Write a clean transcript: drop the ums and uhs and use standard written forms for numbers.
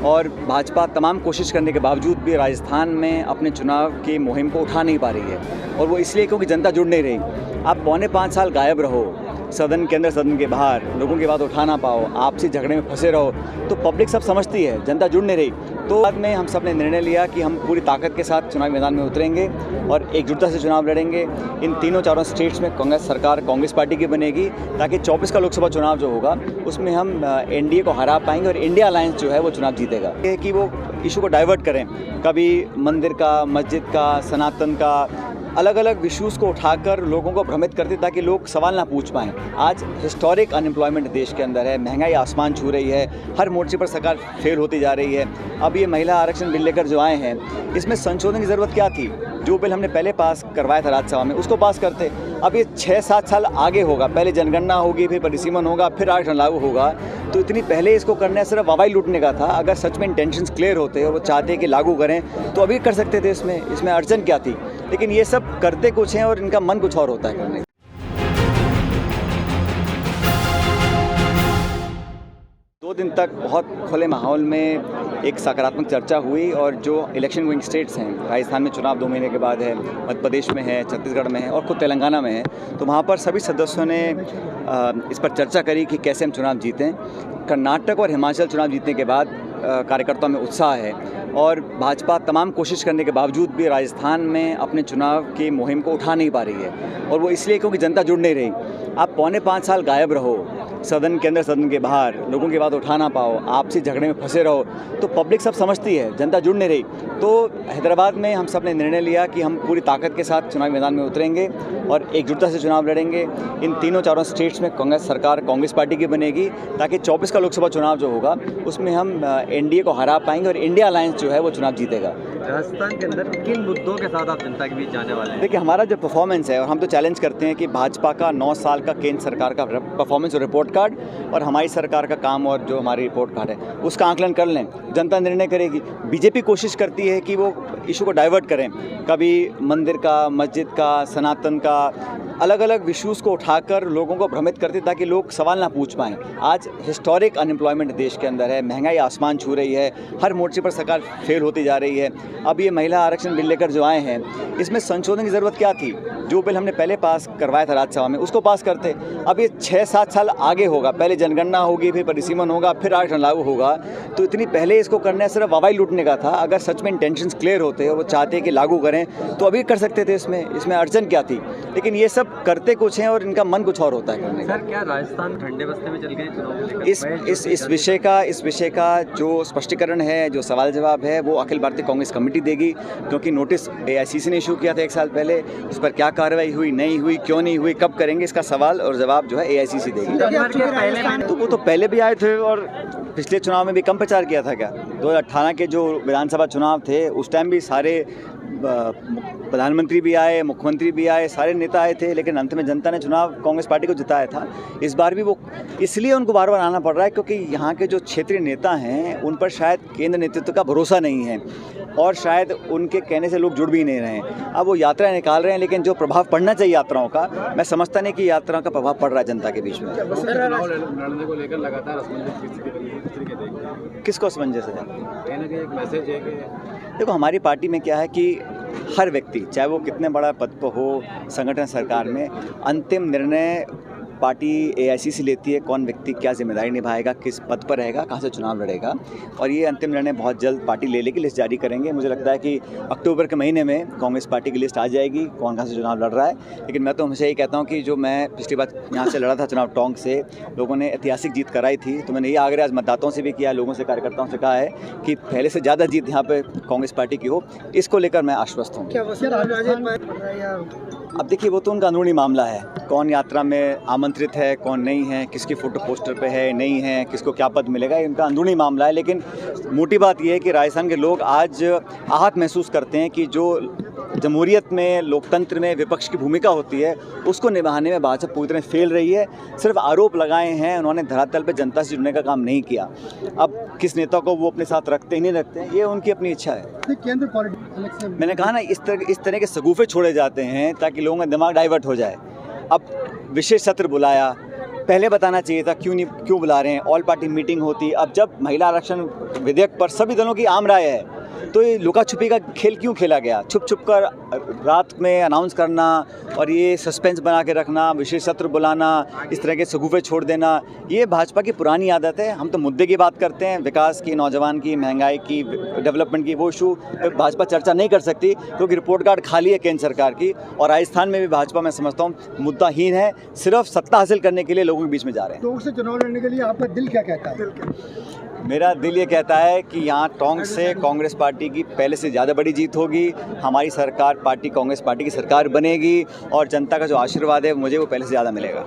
और भाजपा तमाम कोशिश करने के बावजूद भी राजस्थान में अपने चुनाव की मुहिम को उठा नहीं पा रही है। और वो इसलिए क्योंकि जनता जुड़ नहीं रही। आप पौने 5 साल गायब रहो, सदन के अंदर सदन के बाहर, लोगों की बात उठा ना पाओ, आपसी झगड़े में फंसे रहो, तो पब्लिक सब समझती है, जनता जुड़ नहीं रही। तो बाद में हम सब ने निर्णय लिया कि हम पूरी ताकत के साथ चुनावी मैदान में उतरेंगे और एकजुटता से चुनाव लड़ेंगे। इन तीनों चारों स्टेट्स में कांग्रेस सरकार कांग्रेस पार्टी की बनेगी, ताकि 24 का लोकसभा चुनाव जो होगा उसमें हम एनडीए को हरा पाएंगे और इंडिया अलायंस जो है वो चुनाव जीतेगा। ये कि वो इशू को डाइवर्ट करें, कभी मंदिर का, मस्जिद का, सनातन का, अलग अलग इश्यूज़ को उठाकर लोगों को भ्रमित करते ताकि लोग सवाल ना पूछ पाएं। आज हिस्टोरिक अनएम्प्लॉयमेंट देश के अंदर है, महंगाई आसमान छू रही है, हर मोर्चे पर सरकार फेल होती जा रही है। अब ये महिला आरक्षण बिल लेकर जो आए हैं, इसमें संशोधन की ज़रूरत क्या थी? जो बिल हमने पहले पास करवाया था राज्यसभा में, उसको पास करते। अब ये 6-7 साल आगे होगा, पहले जनगणना होगी, फिर परिसीमन होगा, फिर आरक्षण लागू होगा। तो इतनी पहले इसको करने सिर्फ वाहवाही लूटने का था। अगर सच में इंटेंशंस क्लियर होते और वो चाहते कि लागू करें तो अभी कर सकते थे। इसमें अड़चन क्या थी? लेकिन ये सब करते कुछ हैं और इनका मन कुछ और होता है करने। 2 दिन तक बहुत खुले माहौल में एक सकारात्मक चर्चा हुई और जो इलेक्शन गोइंग स्टेट्स हैं, राजस्थान में चुनाव 2 महीने के बाद है, मध्य प्रदेश में है, छत्तीसगढ़ में है और खुद तेलंगाना में है, तो वहाँ पर सभी सदस्यों ने इस पर चर्चा करी कि कैसे हम चुनाव जीतें। कर्नाटक और हिमाचल चुनाव जीतने के बाद कार्यकर्ताओं में उत्साह है और भाजपा तमाम कोशिश करने के बावजूद भी राजस्थान में अपने चुनाव की मुहिम को उठा नहीं पा रही है। और वो इसलिए क्योंकि जनता जुड़ नहीं रही। आप पौने 5 साल गायब रहो, सदन के अंदर सदन के बाहर, लोगों की बात उठा ना पाओ, आपसी झगड़े में फंसे रहो, तो पब्लिक सब समझती है, जनता जुड़ नहीं रही। तो हैदराबाद में हम सब ने निर्णय लिया कि हम पूरी ताकत के साथ चुनावी मैदान में उतरेंगे और एकजुटता से चुनाव लड़ेंगे। इन तीनों चारों स्टेट्स में कांग्रेस सरकार कांग्रेस पार्टी की बनेगी, ताकि 24 का लोकसभा चुनाव जो होगा उसमें हम एनडीए को हरा पाएंगे और इंडिया अलायंस जो है वो चुनाव जीतेगा। राजस्थान के अंदर किन मुद्दों के साथ आप जनता के बीच जाने वाले हैं? देखिए, हमारा जो परफॉर्मेंस है, और हम तो चैलेंज करते हैं कि भाजपा का 9 साल का केंद्र सरकार का परफॉर्मेंस और रिपोर्ट कार्ड और हमारी सरकार का काम और जो हमारी रिपोर्ट कार्ड है उसका आकलन कर लें, जनता निर्णय करेगी। बीजेपी कोशिश करती है कि वो इशू को डाइवर्ट करें, कभी मंदिर का, मस्जिद का, सनातन का, अलग अलग इश्यूज़ को उठाकर लोगों को भ्रमित करते ताकि लोग सवाल ना पूछ पाएं। आज हिस्टोरिक अनएम्प्लॉयमेंट देश के अंदर है, महंगाई आसमान छू रही है, हर मोर्चे पर सरकार फेल होती जा रही है। अब ये महिला आरक्षण बिल लेकर जो आए हैं, इसमें संशोधन की ज़रूरत क्या थी? जो बिल हमने पहले पास करवाया था राज्यसभा में, उसको पास करते। अब ये 6-7 साल आगे होगा, पहले जनगणना होगी, फिर परिसीमन होगा, फिर आरक्षण लागू होगा। तो इतनी पहले इसको करने सिर्फ वाहवाही लूटने का था। अगर सच में इंटेंशंस क्लियर होते और वो चाहते कि लागू करें तो अभी कर सकते थे। इसमें अड़चन क्या थी? लेकिन ये सब करते कुछ हैं और इनका मन कुछ और होता है करने का। सर, क्या राजस्थान ठंडे बस्ते में चल गए चुनाव? इस विषय का जो स्पष्टीकरण है, जो सवाल जवाब है, वो अखिल भारतीय कांग्रेस कमेटी देगी, क्योंकि नोटिस एआईसीसी ने इशू किया था 1 साल पहले। उस पर क्या कार्रवाई हुई, नहीं हुई, क्यों नहीं हुई, कब करेंगे, इसका सवाल और जवाब जो है एआईसीसी देगी। तो वो तो पहले भी आए थे और पिछले चुनाव में भी कम प्रचार किया था क्या? 2018 के जो विधानसभा चुनाव थे उस टाइम भी सारे प्रधानमंत्री भी आए, मुख्यमंत्री भी आए, सारे नेता आए थे, लेकिन अंत में जनता ने चुनाव कांग्रेस पार्टी को जिताया था। इस बार भी वो इसलिए उनको बार बार आना पड़ रहा है क्योंकि यहाँ के जो क्षेत्रीय नेता हैं उन पर शायद केंद्र नेतृत्व का भरोसा नहीं है और शायद उनके कहने से लोग जुड़ भी नहीं रहे हैं। अब वो यात्राएं निकाल रहे हैं, लेकिन जो प्रभाव पड़ना चाहिए यात्राओं का, मैं समझता नहीं कि यात्राओं का प्रभाव पड़ रहा है जनता के बीच में। किसको असमंजस है? देखो, हमारी पार्टी में क्या है कि हर व्यक्ति, चाहे वो कितने बड़ा पद पर हो संगठन सरकार में, अंतिम निर्णय पार्टी एआईसीसी लेती है। कौन व्यक्ति क्या जिम्मेदारी निभाएगा, किस पद पर रहेगा, कहाँ से चुनाव लड़ेगा, और ये अंतिम निर्णय बहुत जल्द पार्टी ले लेगी, लिस्ट जारी करेंगे। मुझे लगता है कि अक्टूबर के महीने में कांग्रेस पार्टी की लिस्ट आ जाएगी, कौन कहाँ से चुनाव लड़ रहा है। लेकिन मैं तो हमेशा यही कहता हूँ कि जो मैं पिछली बार यहाँ से लड़ा था चुनाव टोंक से, लोगों ने ऐतिहासिक जीत कराई थी, तो मैंने ये आग्रह आज मतदाताओं से भी किया, लोगों से, कार्यकर्ताओं से कहा है कि पहले से ज़्यादा जीत यहाँ पर कांग्रेस पार्टी की हो। इसको लेकर मैं आश्वस्त हूँ। अब देखिए, वो तो उनका अंदरूनी मामला है, कौन यात्रा में आमंत्रित है, कौन नहीं है, किसकी फ़ोटो पोस्टर पे है, नहीं है, किसको क्या पद मिलेगा, ये उनका अंदरूनी मामला है। लेकिन मोटी बात ये है कि राजस्थान के लोग आज आहत महसूस करते हैं कि जो जमहूरियत में, लोकतंत्र में विपक्ष की भूमिका होती है, उसको निभाने में भाजपा पूरी तरह फेल रही है। सिर्फ आरोप लगाए हैं, उन्होंने धरातल पर जनता से जुड़ने का काम नहीं किया। अब किस नेता को वो अपने साथ रखते ही नहीं रखते हैं, ये उनकी अपनी इच्छा है। मैंने कहा ना, इस तरह के सगुफे छोड़े जाते हैं ताकि लोगों का दिमाग डाइवर्ट हो जाए। अब विशेष सत्र बुलाया, पहले बताना चाहिए था, क्यों बुला रहे हैं। ऑल पार्टी मीटिंग होती। अब जब महिला आरक्षण विधेयक पर सभी दलों की आम राय है, तो ये लुका छुपी का खेल क्यों खेला गया? छुप छुप कर रात में अनाउंस करना और ये सस्पेंस बना के रखना, विशेष सत्र बुलाना, इस तरह के शगुफे छोड़ देना, ये भाजपा की पुरानी आदत है। हम तो मुद्दे की बात करते हैं, विकास की, नौजवान की, महंगाई की, डेवलपमेंट की। वो इशू पे भाजपा चर्चा नहीं कर सकती क्योंकि रिपोर्ट कार्ड खाली है केंद्र सरकार की। और राजस्थान में भी भाजपा, मैं समझता हूँ, मुद्दाहीन है, सिर्फ सत्ता हासिल करने के लिए लोगों के बीच में जा रहे हैं। टोंक से चुनाव लड़ने के लिए आपका दिल क्या कहता है? मेरा दिल ये कहता है कि यहाँ टोंक से कांग्रेस पार्टी की पहले से ज़्यादा बड़ी जीत होगी। हमारी सरकार, कांग्रेस पार्टी की सरकार बनेगी और जनता का जो आशीर्वाद है मुझे वो पहले से ज़्यादा मिलेगा।